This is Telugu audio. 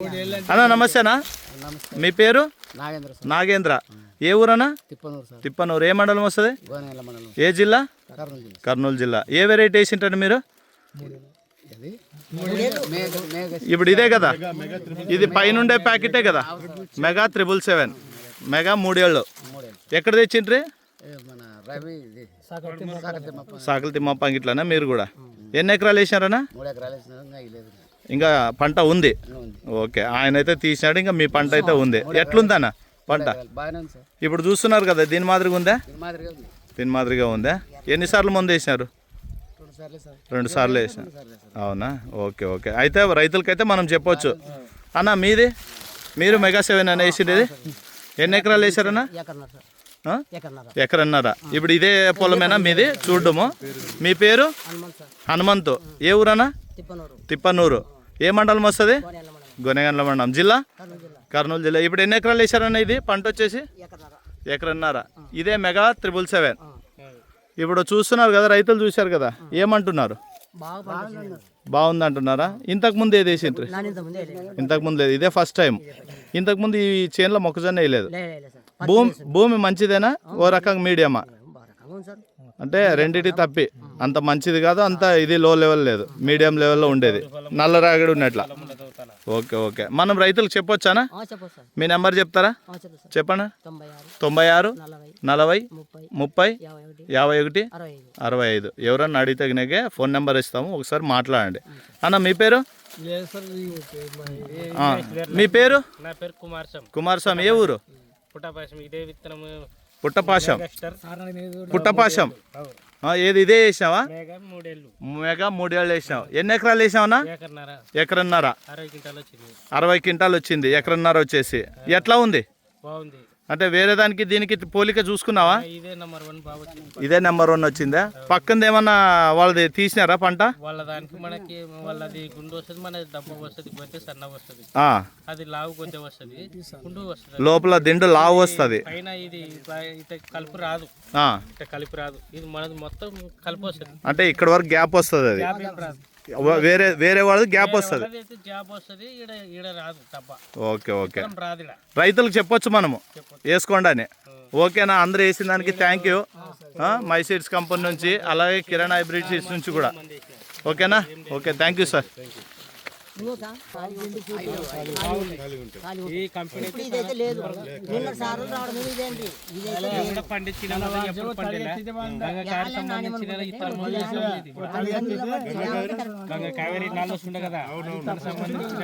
అన్నా నమస్తేనా. మీ పేరు? నాగేంద్ర. ఏ ఊరన్నా? తిప్పనూరు. ఏ మండలం వస్తుంది? ఏ జిల్లా? కర్నూలు జిల్లా. ఏ వెరైటీ వేసింటారు మీరు? ఇప్పుడు ఇదే కదా, ఇది పైనుండే ప్యాకెటే కదా, మెగా 777 మెగా 3 ఏళ్ళు. ఎక్కడ తెచ్చిండ్రి? సాకలి తిమ్మప్ప అంగిట్లనా మీరు కూడా? ఎన్ని ఎకరాలు వేసినారన్నా? ఇంకా పంట ఉంది. ఓకే, ఆయన అయితే తీసినాడు, ఇంకా మీ పంట అయితే ఉంది. ఎట్లుందన్న పంట? ఇప్పుడు చూస్తున్నారు కదా, దీని మాదిరిగా ఉందా? దీని మాదిరిగా ఉందా? ఎన్నిసార్లు ముందు వేసినారు? 2 సార్లు వేసినారు. అవునా? Okay okay. అయితే రైతులకైతే మనం చెప్పొచ్చు. అన్న మీది, మీరు మెగా 7 అని వేసిండేది ఎన్ని ఎకరాలు వేసారన్నా? ఎకరన్నారా. ఇప్పుడు ఇదే పొలమేనా మీది? చూడము. మీ పేరు? హనుమంతు. ఏ ఊరన్నా? తిప్పనూరు. ఏ మండలం వస్తుంది? గొనెగండ్ల మండలం. జిల్లా? కర్నూలు జిల్లా. ఇప్పుడు ఎన్ని ఎకరాలు వేసారన్నా? ఇది పంట వచ్చేసి ఎకరన్నారా. ఇదే మెగా 777. ఇప్పుడు చూస్తున్నారు కదా, రైతులు చూశారు కదా, ఏమంటున్నారు? బాగుంది అంటున్నారా? ఇంతకుముందు ఏది వేసిండ్రు? ఇంతకుముందు లేదు, ఇదే ఫస్ట్ టైం. ఇంతకుముందు ఈ చేనులో మొక్కజొన్న వేయలేదు. భూమి మంచిదేనా? ఓ రకంగా మీడియమా? అంటే రెండిటి తప్పి అంత మంచిది కాదు, అంత ఇది లో లెవెల్ లేదు, మీడియం లెవెల్లో ఉండేది, నల్ల రాగడి ఉన్నట్ల. Okay okay. మనం రైతులకు చెప్పొచ్చానా? మీ నెంబర్ చెప్తారా? చెప్పండి. 96 40 30 51 65. ఎవరన్నా అడిగితే గినకే ఫోన్ నెంబర్ ఇస్తాము, ఒకసారి మాట్లాడండి. అన్న మీ పేరు? మీ పేరు? కుమారస్వామి. ఏ ఊరు? పుట్టపాశం. పుట్టపాశం. ఏది ఇదే వేసినావా? మెగా 3 ఏళ్ళు వేసినావు. ఎన్ని ఎకరాలు వేసినావన్నా? ఎకరన్నర. 60 క్వింటాలు వచ్చింది. ఎకరన్నర వచ్చేసి ఎట్లా ఉంది? అంటే వేరే దానికి దీనికి పోలిక చూసుకున్నావా? ఇదే నెంబర్ 1 వచ్చిందా? పక్కన ఏమన్నా వాళ్ళది తీసినారా పంట? వాళ్ళ దానికి మనకి వాళ్ళది గుండు వస్తుంది, మన దమ్మ వస్తుంది, గొంతు సన్న వస్తుంది, అది లావు గొంతు వస్తుంది, గుండు వస్తుంది, లోపల దిండు లావు వస్తుంది, పైన ఇది కలుపు రాదు. కలిపి రాదు, ఇది మనది మొత్తం కలిపి వస్తుంది. అంటే ఇక్కడ వరకు గ్యాప్ వస్తుంది, అది వేరే వాళ్ళది గ్యాప్ వస్తుంది. Okay okay. రైతులకు చెప్పొచ్చు మనము వేసుకోండి అని. ఓకేనా? అందరూ వేసిన దానికి thank you. My seeds company నుంచి, అలాగే కిరణ్ హైబ్రిడ్ సీడ్స్ నుంచి కూడా. ఓకేనా? Okay, thank you sir. Kaveri నాలుగు కదా, సంబంధించిన